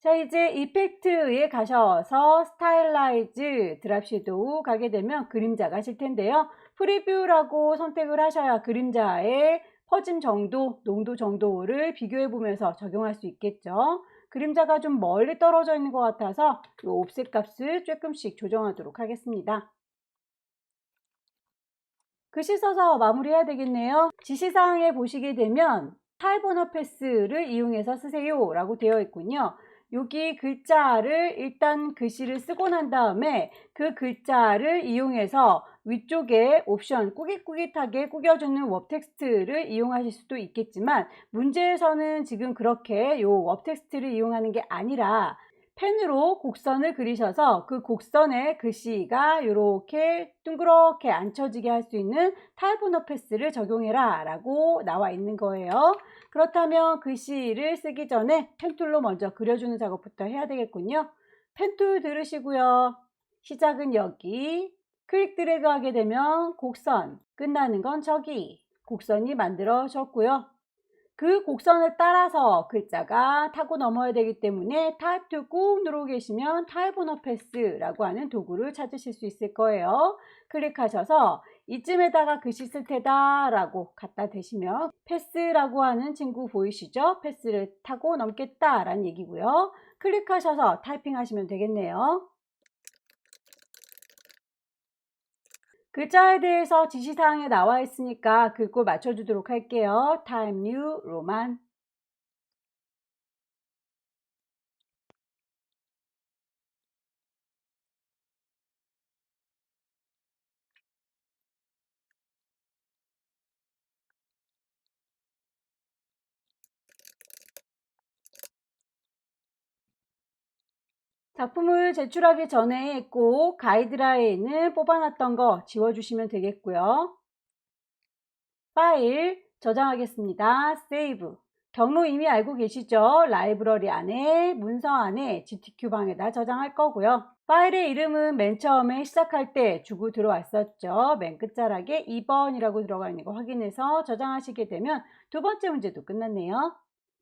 Speaker 1: 자, 이제 이펙트에 가셔서 스타일라이즈 드랍 섀도우 가게 되면 그림자가 질 텐데요. 프리뷰라고 선택을 하셔야 그림자의 퍼짐 정도, 농도 정도를 비교해 보면서 적용할 수 있겠죠. 그림자가 좀 멀리 떨어져 있는 것 같아서 이 옵셋 값을 조금씩 조정하도록 하겠습니다. 글씨 써서 마무리해야 되겠네요. 지시사항에 보시게 되면 타입 언어 패스를 이용해서 쓰세요 라고 되어 있군요. 여기 글자를 일단 글씨를 쓰고 난 다음에 그 글자를 이용해서 위쪽에 옵션 꾸깃꾸깃하게 꾸겨주는 웹 텍스트를 이용하실 수도 있겠지만 문제에서는 지금 그렇게 요 웹 텍스트를 이용하는 게 아니라 펜으로 곡선을 그리셔서 그 곡선에 글씨가 이렇게 둥그렇게 앉혀지게 할 수 있는 타입 언어 패스를 적용해라 라고 나와 있는 거예요. 그렇다면 글씨를 쓰기 전에 펜툴로 먼저 그려주는 작업부터 해야 되겠군요. 펜툴 들으시고요. 시작은 여기, 클릭 드래그 하게 되면 곡선, 끝나는 건 저기, 곡선이 만들어졌고요. 그 곡선을 따라서 글자가 타고 넘어야 되기 때문에 타입 2 꾹 누르고 계시면 타입 오너 패스라고 하는 도구를 찾으실 수 있을 거예요. 클릭하셔서 이쯤에다가 글씨 쓸 테다 라고 갖다 대시면 패스라고 하는 친구 보이시죠? 패스를 타고 넘겠다 라는 얘기고요. 클릭하셔서 타이핑 하시면 되겠네요. 글자에 대해서 지시사항에 나와 있으니까 글꼴 맞춰주도록 할게요. 타임 뉴 로만. 작품을 제출하기 전에 꼭 가이드라인을 뽑아놨던 거 지워주시면 되겠고요. 파일 저장하겠습니다. 세이브. 경로 이미 알고 계시죠? 라이브러리 안에 문서 안에 GTQ 방에다 저장할 거고요. 파일의 이름은 맨 처음에 시작할 때 주고 들어왔었죠. 맨 끝자락에 2번이라고 들어가 있는 거 확인해서 저장하시게 되면 두 번째 문제도 끝났네요.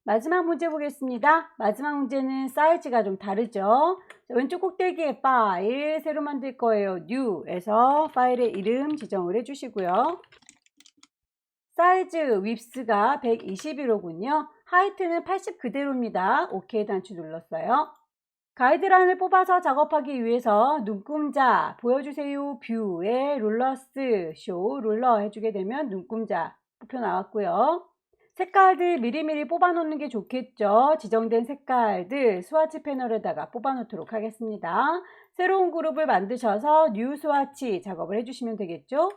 Speaker 1: 마지막 문제 보겠습니다. 마지막 문제는 사이즈가 좀 다르죠. 왼쪽 꼭대기에 파일 새로 만들 거예요. New에서 파일의 이름 지정을 해주시고요. 사이즈 윕스가 121호군요. 하이트는 80 그대로입니다. OK 단추 눌렀어요. 가이드라인을 뽑아서 작업하기 위해서 눈금자 보여주세요 뷰에 룰러스 쇼 룰러 해주게 되면 눈금자 뽑혀 나왔고요. 색깔들 미리미리 뽑아 놓는 게 좋겠죠. 지정된 색깔들 스와치 패널에다가 뽑아 놓도록 하겠습니다. 새로운 그룹을 만드셔서 뉴 스와치 작업을 해주시면 되겠죠.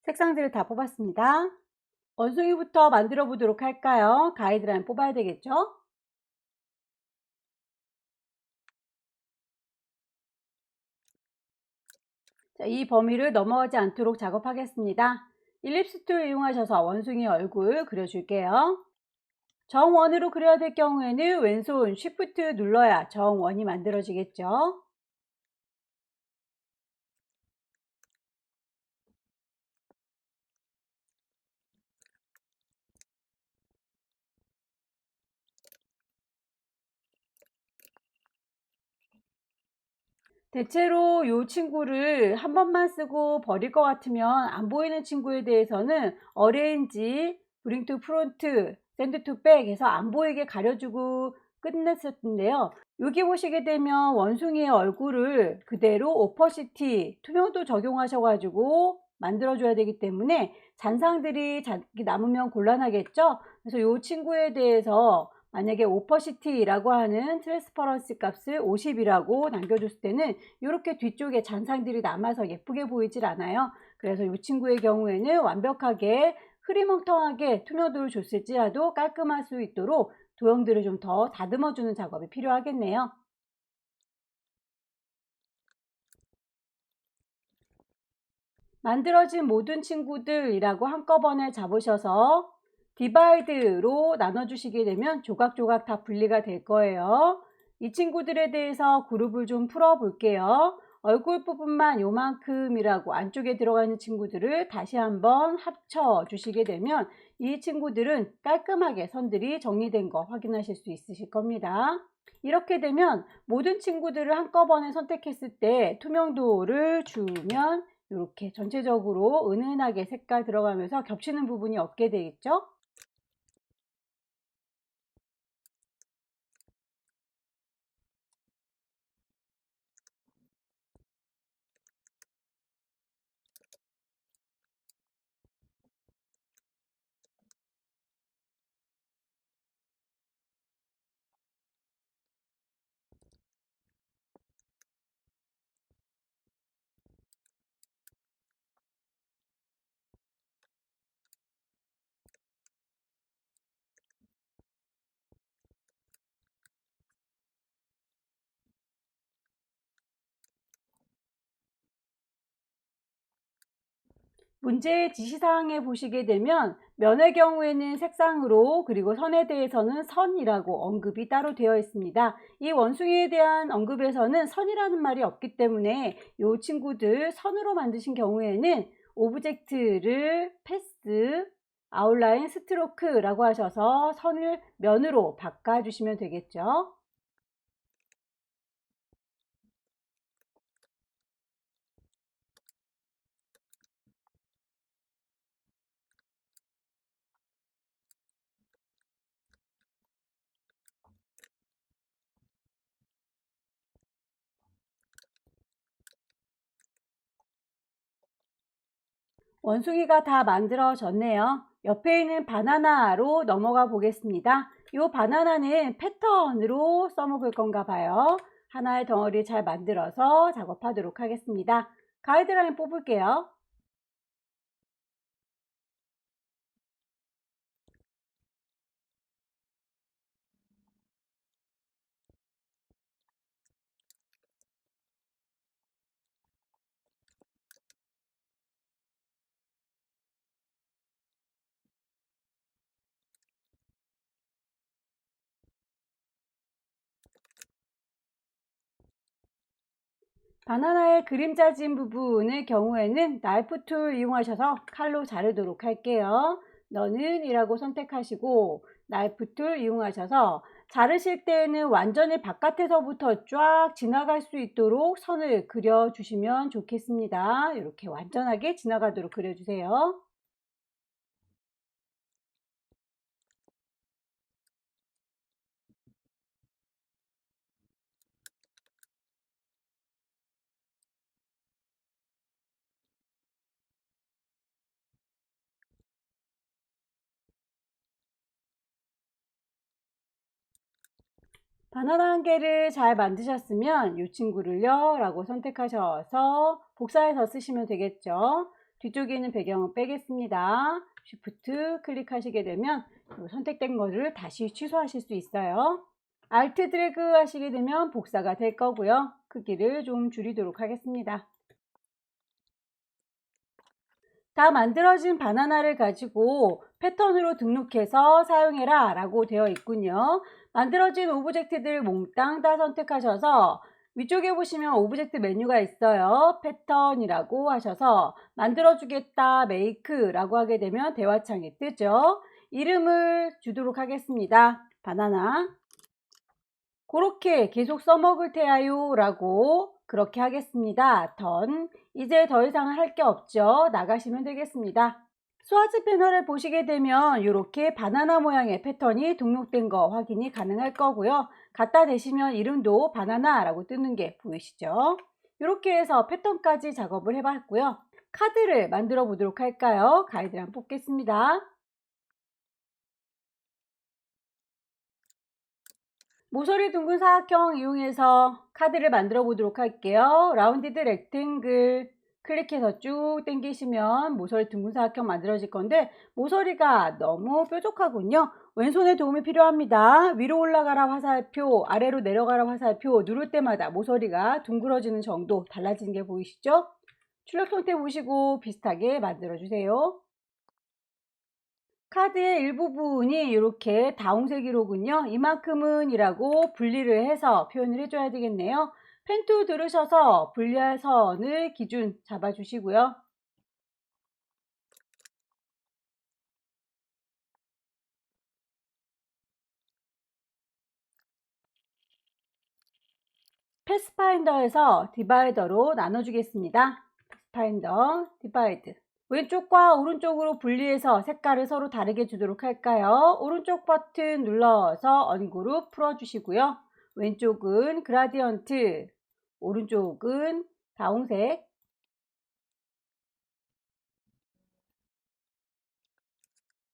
Speaker 1: 색상들을 다 뽑았습니다. 원숭이부터 만들어 보도록 할까요? 가이드라인 뽑아야 되겠죠? 자, 이 범위를 넘어가지 않도록 작업하겠습니다. 일립스 툴 이용하셔서 원숭이 얼굴 그려줄게요. 정원으로 그려야 될 경우에는 왼손 Shift 눌러야 정원이 만들어지겠죠. 대체로 이 친구를 한 번만 쓰고 버릴 것 같으면 안 보이는 친구에 대해서는 어레인지, 브링 투 프론트, 샌드 투 백 해서 안 보이게 가려주고 끝냈었는데요. 여기 보시게 되면 원숭이의 얼굴을 그대로 오퍼시티, 투명도 적용하셔가지고 만들어줘야 되기 때문에 잔상들이 남으면 곤란하겠죠. 그래서 이 친구에 대해서 만약에 오퍼시티라고 하는 트랜스퍼런시 값을 50이라고 남겨줬을 때는 이렇게 뒤쪽에 잔상들이 남아서 예쁘게 보이질 않아요. 그래서 이 친구의 경우에는 완벽하게 흐리멍텅하게 투명도를 줬을지라도 깔끔할 수 있도록 도형들을 좀 더 다듬어 주는 작업이 필요하겠네요. 만들어진 모든 친구들이라고 한꺼번에 잡으셔서 디바이드로 나눠주시게 되면 조각조각 다 분리가 될 거예요. 이 친구들에 대해서 그룹을 좀 풀어 볼게요. 얼굴 부분만 요만큼이라고 안쪽에 들어가 있는 친구들을 다시 한번 합쳐 주시게 되면 이 친구들은 깔끔하게 선들이 정리된 거 확인하실 수 있으실 겁니다. 이렇게 되면 모든 친구들을 한꺼번에 선택했을 때 투명도를 주면 이렇게 전체적으로 은은하게 색깔 들어가면서 겹치는 부분이 없게 되겠죠. 문제의 지시사항에 보시게 되면 면의 경우에는 색상으로 그리고 선에 대해서는 선이라고 언급이 따로 되어 있습니다. 이 원숭이에 대한 언급에서는 선이라는 말이 없기 때문에 이 친구들 선으로 만드신 경우에는 오브젝트를 패스, 아웃라인, 스트로크라고 하셔서 선을 면으로 바꿔주시면 되겠죠. 원숭이가 다 만들어졌네요. 옆에 있는 바나나로 넘어가 보겠습니다. 이 바나나는 패턴으로 써먹을 건가 봐요. 하나의 덩어리 잘 만들어서 작업하도록 하겠습니다. 가이드라인 뽑을게요. 바나나의 그림자진 부분의 경우에는 나이프 툴 이용하셔서 칼로 자르도록 할게요. 너는 이라고 선택하시고 나이프 툴 이용하셔서 자르실 때에는 완전히 바깥에서부터 쫙 지나갈 수 있도록 선을 그려주시면 좋겠습니다. 이렇게 완전하게 지나가도록 그려주세요. 바나나 한 개를 잘 만드셨으면 이 친구를요 라고 선택하셔서 복사해서 쓰시면 되겠죠. 뒤쪽에 있는 배경은 빼겠습니다. 쉬프트 클릭하시게 되면 선택된 거를 다시 취소하실 수 있어요. 알트 드래그 하시게 되면 복사가 될 거고요. 크기를 좀 줄이도록 하겠습니다. 다 만들어진 바나나를 가지고 패턴으로 등록해서 사용해라 라고 되어 있군요. 만들어진 오브젝트들 몽땅 다 선택하셔서 위쪽에 보시면 오브젝트 메뉴가 있어요. 패턴이라고 하셔서 만들어주겠다 메이크라고 하게 되면 대화창이 뜨죠. 이름을 주도록 하겠습니다. 바나나. 그렇게 계속 써먹을 테야요 라고 그렇게 하겠습니다. 던. 이제 더 이상 할 게 없죠. 나가시면 되겠습니다. 스와치 패널을 보시게 되면 이렇게 바나나 모양의 패턴이 등록된 거 확인이 가능할 거고요. 갖다 대시면 이름도 바나나라고 뜨는 게 보이시죠? 이렇게 해서 패턴까지 작업을 해봤고요. 카드를 만들어 보도록 할까요? 가이드를 한번 뽑겠습니다. 모서리 둥근 사각형 이용해서 카드를 만들어 보도록 할게요. 라운디드 렉탱글 클릭해서 쭉 당기시면 모서리 둥근 사각형 만들어질 건데 모서리가 너무 뾰족하군요. 왼손의 도움이 필요합니다. 위로 올라가라 화살표, 아래로 내려가라 화살표 누를 때마다 모서리가 둥그러지는 정도 달라지는 게 보이시죠? 출력 형태 보시고 비슷하게 만들어 주세요. 카드의 일부분이 이렇게 다홍색이로군요. 이만큼은 이라고 분리를 해서 표현을 해줘야 되겠네요. 펜툴 들으셔서 분리할 선을 기준 잡아주시고요. 패스파인더에서 디바이더로 나눠주겠습니다. 패스파인더, 디바이드. 왼쪽과 오른쪽으로 분리해서 색깔을 서로 다르게 주도록 할까요? 오른쪽 버튼 눌러서 언그룹 풀어주시고요. 왼쪽은 그라디언트, 오른쪽은 다홍색.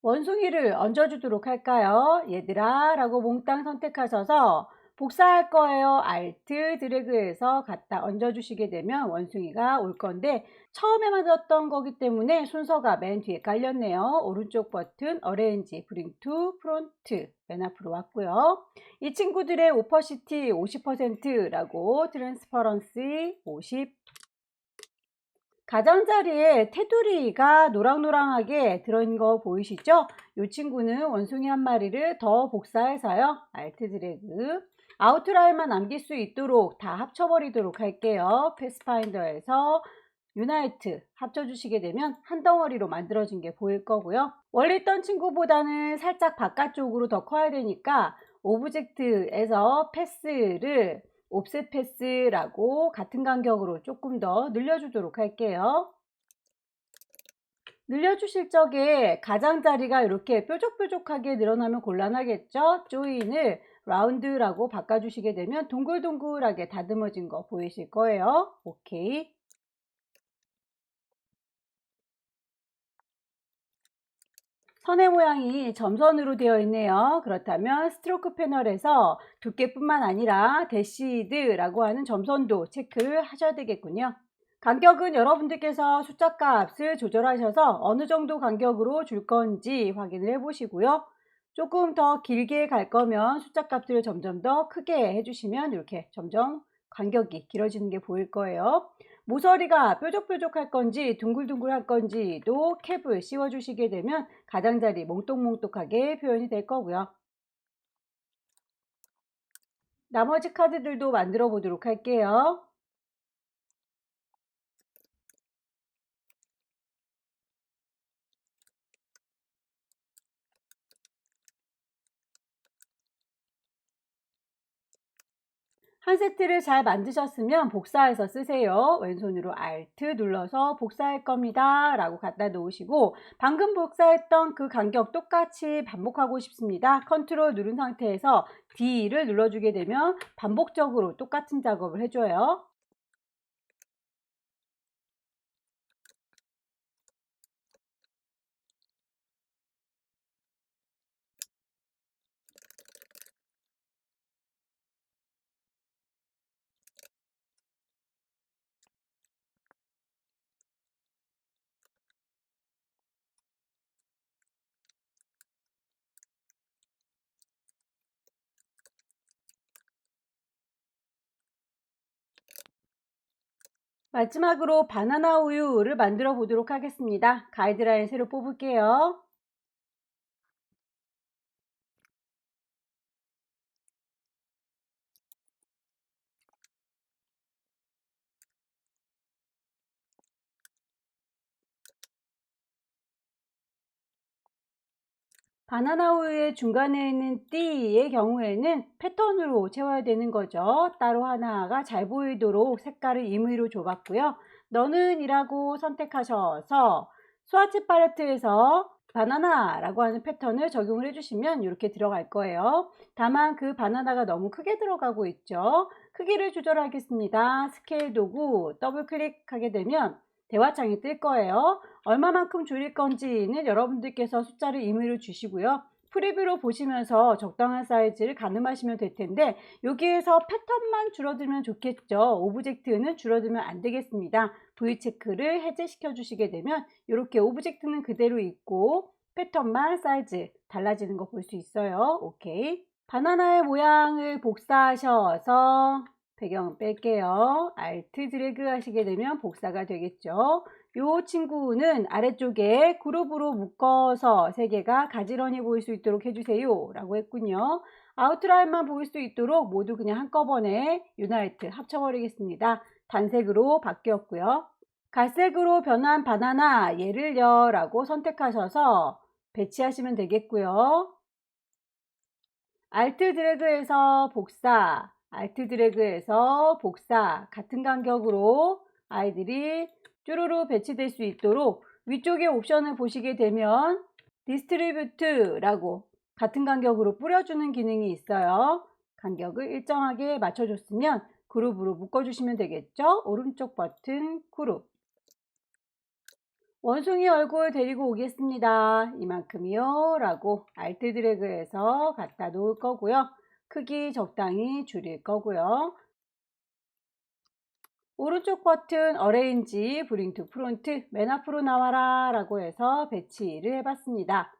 Speaker 1: 원숭이를 얹어주도록 할까요? 얘들아 라고 몽땅 선택하셔서 복사할 거예요. 알트 드래그해서 갖다 얹어주시게 되면 원숭이가 올 건데 처음에 만들었던 거기 때문에 순서가 맨 뒤에 깔렸네요. 오른쪽 버튼 어레인지 브링 투 프론트 맨 앞으로 왔고요. 이 친구들의 오퍼시티 50%라고 트랜스퍼런시 50 가장자리에 테두리가 노랑노랑하게 들어있는 거 보이시죠? 이 친구는 원숭이 한 마리를 더 복사해서요. Alt 드래그. 아웃라인만 남길 수 있도록 다 합쳐버리도록 할게요. 패스파인더에서 유나이트 합쳐주시게 되면 한 덩어리로 만들어진 게 보일 거고요. 원래 있던 친구보다는 살짝 바깥쪽으로 더 커야 되니까 오브젝트에서 패스를 옵셋 패스라고 같은 간격으로 조금 더 늘려주도록 할게요. 늘려주실 적에 가장자리가 이렇게 뾰족뾰족하게 늘어나면 곤란하겠죠? 조인을 라운드라고 바꿔주시게 되면 동글동글하게 다듬어진 거 보이실 거예요. 오케이. 선의 모양이 점선으로 되어 있네요. 그렇다면 스트로크 패널에서 두께뿐만 아니라 대시드라고 하는 점선도 체크를 하셔야 되겠군요. 간격은 여러분들께서 숫자 값을 조절하셔서 어느 정도 간격으로 줄 건지 확인을 해 보시고요. 조금 더 길게 갈 거면 숫자 값을 점점 더 크게 해주시면 이렇게 점점 간격이 길어지는 게 보일 거예요. 모서리가 뾰족뾰족할 건지 둥글둥글할 건지도 캡을 씌워 주시게 되면 가장자리 몽똑몽똑하게 표현이 될 거고요. 나머지 카드들도 만들어 보도록 할게요. 한 세트를 잘 만드셨으면 복사해서 쓰세요. 왼손으로 Alt 눌러서 복사할 겁니다 라고 갖다 놓으시고, 방금 복사했던 그 간격 똑같이 반복하고 싶습니다. 컨트롤 누른 상태에서 D를 눌러주게 되면 반복적으로 똑같은 작업을 해줘요. 마지막으로 바나나 우유를 만들어 보도록 하겠습니다. 가이드라인 새로 뽑을게요. 바나나 우유의 중간에 있는 띠의 경우에는 패턴으로 채워야 되는 거죠. 따로 하나가 잘 보이도록 색깔을 임의로 줘봤고요. 너는 이라고 선택하셔서 스와치 팔레트에서 바나나라고 하는 패턴을 적용을 해주시면 이렇게 들어갈 거예요. 다만 그 바나나가 너무 크게 들어가고 있죠. 크기를 조절하겠습니다. 스케일 도구 더블 클릭하게 되면 대화창이 뜰 거예요. 얼마만큼 줄일 건지는 여러분들께서 숫자를 임의로 주시고요. 프리뷰로 보시면서 적당한 사이즈를 가늠하시면 될 텐데, 여기에서 패턴만 줄어들면 좋겠죠. 오브젝트는 줄어들면 안 되겠습니다. V 체크를 해제시켜 주시게 되면 이렇게 오브젝트는 그대로 있고 패턴만 사이즈 달라지는 거 볼 수 있어요. 오케이. 바나나의 모양을 복사하셔서 배경 뺄게요. Alt 드래그 하시게 되면 복사가 되겠죠. 이 친구는 아래쪽에 그룹으로 묶어서 세 개가 가지런히 보일 수 있도록 해주세요 라고 했군요. 아웃라인만 보일 수 있도록 모두 그냥 한꺼번에 유나이트 합쳐버리겠습니다. 단색으로 바뀌었고요. 갈색으로 변한 바나나 얘를요 라고 선택하셔서 배치하시면 되겠고요. Alt 드래그해서 복사, Alt 드래그해서 복사, 같은 간격으로 아이들이 쭈루루 배치될 수 있도록 위쪽에 옵션을 보시게 되면 디스트리뷰트라고 같은 간격으로 뿌려주는 기능이 있어요. 간격을 일정하게 맞춰줬으면 그룹으로 묶어주시면 되겠죠. 오른쪽 버튼 그룹. 원숭이 얼굴 데리고 오겠습니다. 이만큼이요 라고 Alt 드래그해서 갖다 놓을 거고요. 크기 적당히 줄일 거고요. 오른쪽 버튼 어레인지 브링 투 프론트 맨 앞으로 나와라 라고 해서 배치를 해봤습니다.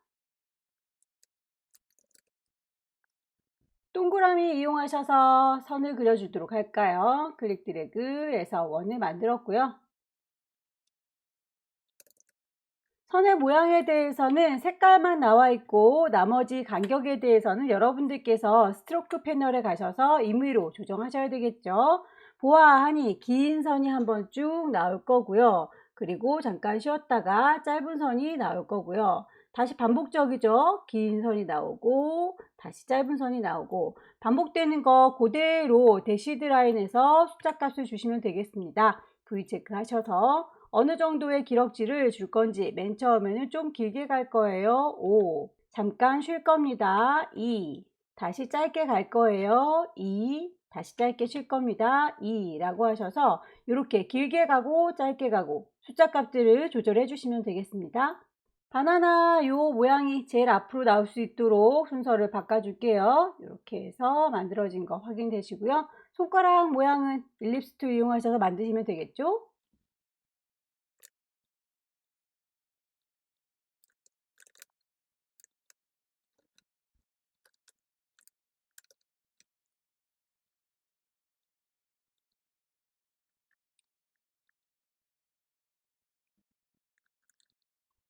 Speaker 1: 동그라미 이용하셔서 선을 그려주도록 할까요? 클릭 드래그 해서 원을 만들었고요. 선의 모양에 대해서는 색깔만 나와 있고 나머지 간격에 대해서는 여러분들께서 스트로크 패널에 가셔서 임의로 조정하셔야 되겠죠. 보아하니 긴 선이 한번 쭉 나올 거고요. 그리고 잠깐 쉬었다가 짧은 선이 나올 거고요. 다시 반복적이죠. 긴 선이 나오고 다시 짧은 선이 나오고 반복되는 거 그대로 대시드 라인에서 숫자 값을 주시면 되겠습니다. V 체크 하셔서 어느 정도의 기럭지를 줄 건지 맨 처음에는 좀 길게 갈 거예요. 5. 잠깐 쉴 겁니다. 2. 다시 짧게 갈 거예요. 2. 다시 짧게 쉴 겁니다. 2 라고 하셔서 이렇게 길게 가고 짧게 가고 숫자 값들을 조절해 주시면 되겠습니다. 바나나 요 모양이 제일 앞으로 나올 수 있도록 순서를 바꿔줄게요. 이렇게 해서 만들어진 거 확인되시고요. 손가락 모양은 일립스 툴 이용하셔서 만드시면 되겠죠.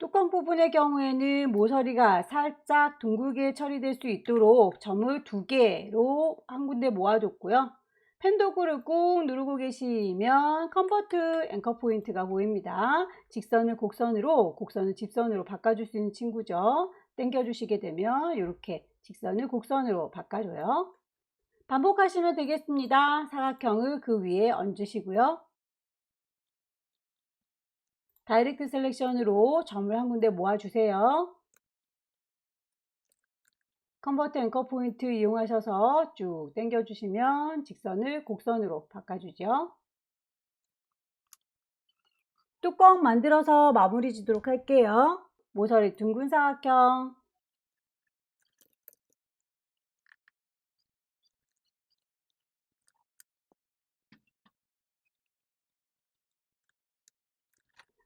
Speaker 1: 뚜껑 부분의 경우에는 모서리가 살짝 둥글게 처리될 수 있도록 점을 2개로 한 군데 모아줬고요. 펜 도구를 꾹 누르고 계시면 컨버트 앵커 포인트가 보입니다. 직선을 곡선으로, 곡선을 직선으로 바꿔줄 수 있는 친구죠. 당겨주시게 되면 이렇게 직선을 곡선으로 바꿔줘요. 반복하시면 되겠습니다. 사각형을 그 위에 얹으시고요. 다이렉트 셀렉션으로 점을 한 군데 모아주세요. 컨버트 앵커 포인트 이용하셔서 쭉 당겨주시면 직선을 곡선으로 바꿔주죠. 뚜껑 만들어서 마무리 지도록 할게요. 모서리 둥근 사각형,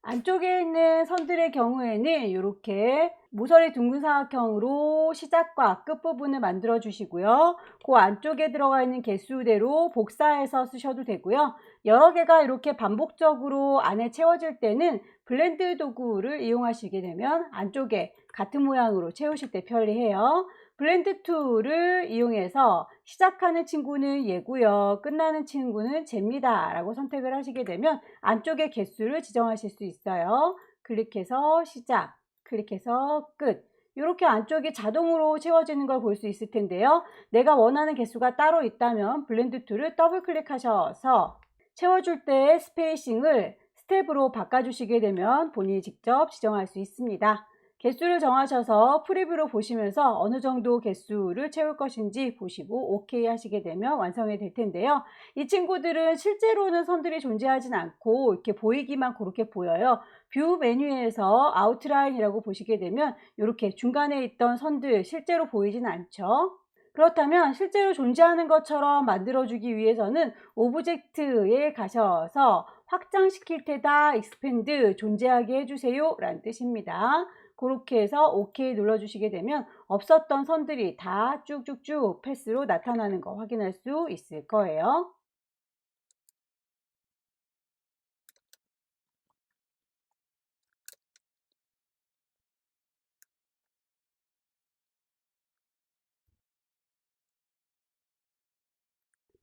Speaker 1: 안쪽에 있는 선들의 경우에는 이렇게 모서리 둥근 사각형으로 시작과 끝부분을 만들어 주시고요. 그 안쪽에 들어가 있는 개수대로 복사해서 쓰셔도 되고요. 여러 개가 이렇게 반복적으로 안에 채워질 때는 블렌드 도구를 이용하시게 되면 안쪽에 같은 모양으로 채우실 때 편리해요. 블렌드 툴을 이용해서 시작하는 친구는 얘고요. 끝나는 친구는 쟤입니다. 라고 선택을 하시게 되면 안쪽에 개수를 지정하실 수 있어요. 클릭해서 시작, 클릭해서 끝. 이렇게 안쪽이 자동으로 채워지는 걸 볼 수 있을 텐데요. 내가 원하는 개수가 따로 있다면 블렌드 툴을 더블 클릭하셔서 채워줄 때 스페이싱을 스텝으로 바꿔주시게 되면 본인이 직접 지정할 수 있습니다. 개수를 정하셔서 프리뷰로 보시면서 어느 정도 개수를 채울 것인지 보시고 OK 하시게 되면 완성이 될 텐데요. 이 친구들은 실제로는 선들이 존재하진 않고 이렇게 보이기만 그렇게 보여요. 뷰 메뉴에서 아웃라인이라고 보시게 되면 이렇게 중간에 있던 선들 실제로 보이진 않죠. 그렇다면 실제로 존재하는 것처럼 만들어주기 위해서는 오브젝트에 가셔서 확장시킬 테다 expand 존재하게 해주세요 라는 뜻입니다. 그렇게 해서 OK 눌러주시게 되면 없었던 선들이 다 쭉쭉쭉 패스로 나타나는 거 확인할 수 있을 거예요.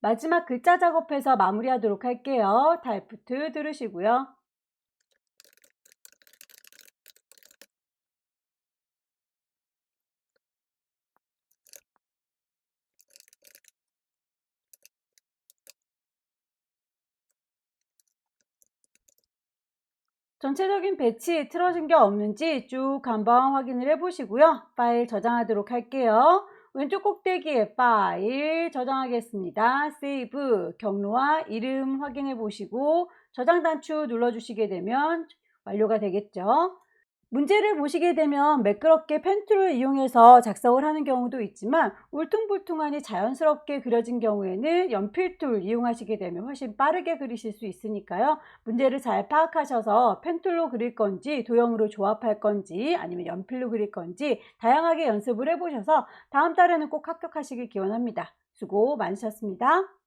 Speaker 1: 마지막 글자 작업해서 마무리하도록 할게요. 타입부트 들으시고요. 전체적인 배치 틀어진 게 없는지 쭉 한번 확인을 해 보시고요. 파일 저장하도록 할게요. 왼쪽 꼭대기에 파일 저장하겠습니다. 세이브, 경로와 이름 확인해 보시고 저장 단추 눌러주시게 되면 완료가 되겠죠. 문제를 보시게 되면 매끄럽게 펜툴을 이용해서 작성을 하는 경우도 있지만 울퉁불퉁하니 자연스럽게 그려진 경우에는 연필툴 이용하시게 되면 훨씬 빠르게 그리실 수 있으니까요. 문제를 잘 파악하셔서 펜툴로 그릴 건지 도형으로 조합할 건지 아니면 연필로 그릴 건지 다양하게 연습을 해보셔서 다음 달에는 꼭 합격하시길 기원합니다. 수고 많으셨습니다.